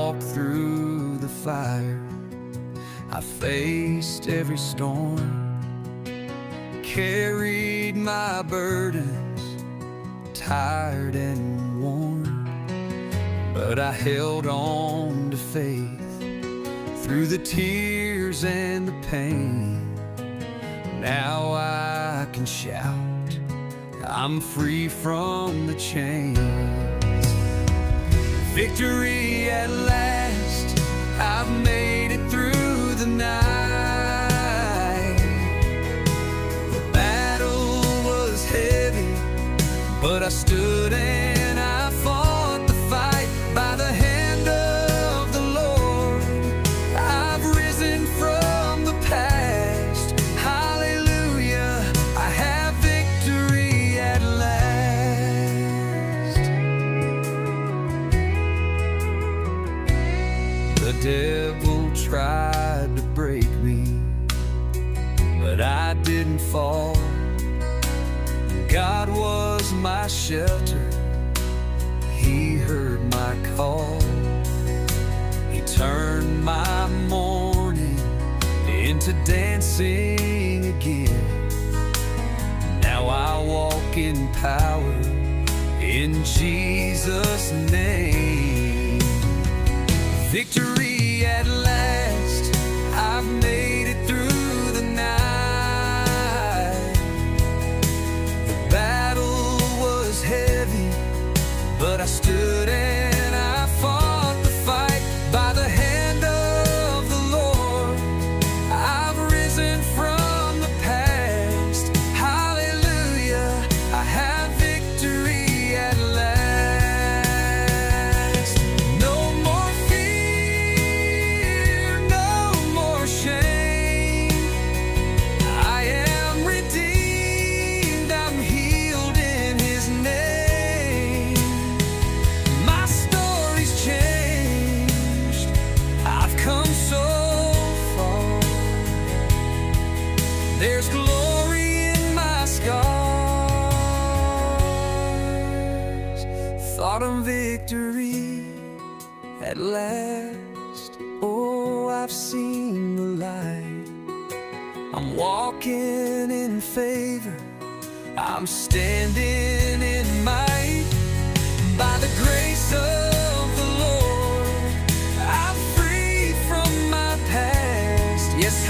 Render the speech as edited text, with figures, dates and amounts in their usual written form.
walked through the fire, I faced every storm, carried my burdens, tired and worn. But I held on to faith through the tears and the pain. Now I can shout, I'm free from the chains. Victory at last, I've made it through the night. The battle was heavy, but I stood and I fought the fight. By the hand of the Lord, I've risen from the past. Hallelujah, I have victory at last. The devil tried to break me, but I didn't fall. God was my shelter, He heard my call. He turned my mourning into dancing again. Now I walk in power in Jesus' name. Victory at last, I've made it through the night. The battle was heavy, but I stood and I fought the fight. By the hand of the Lord, I've risen from the past. Hallelujah, I have victory at last. No more fear, no more shame. I am redeemed, I'm healed in His name. My story's changed, I've come so far. There's glory in my scars. Thought of victory at last. Oh, I've seen the light. I'm walking in favor, I'm standing in might. By the grace of the Lord, I'm free from my past. Yes,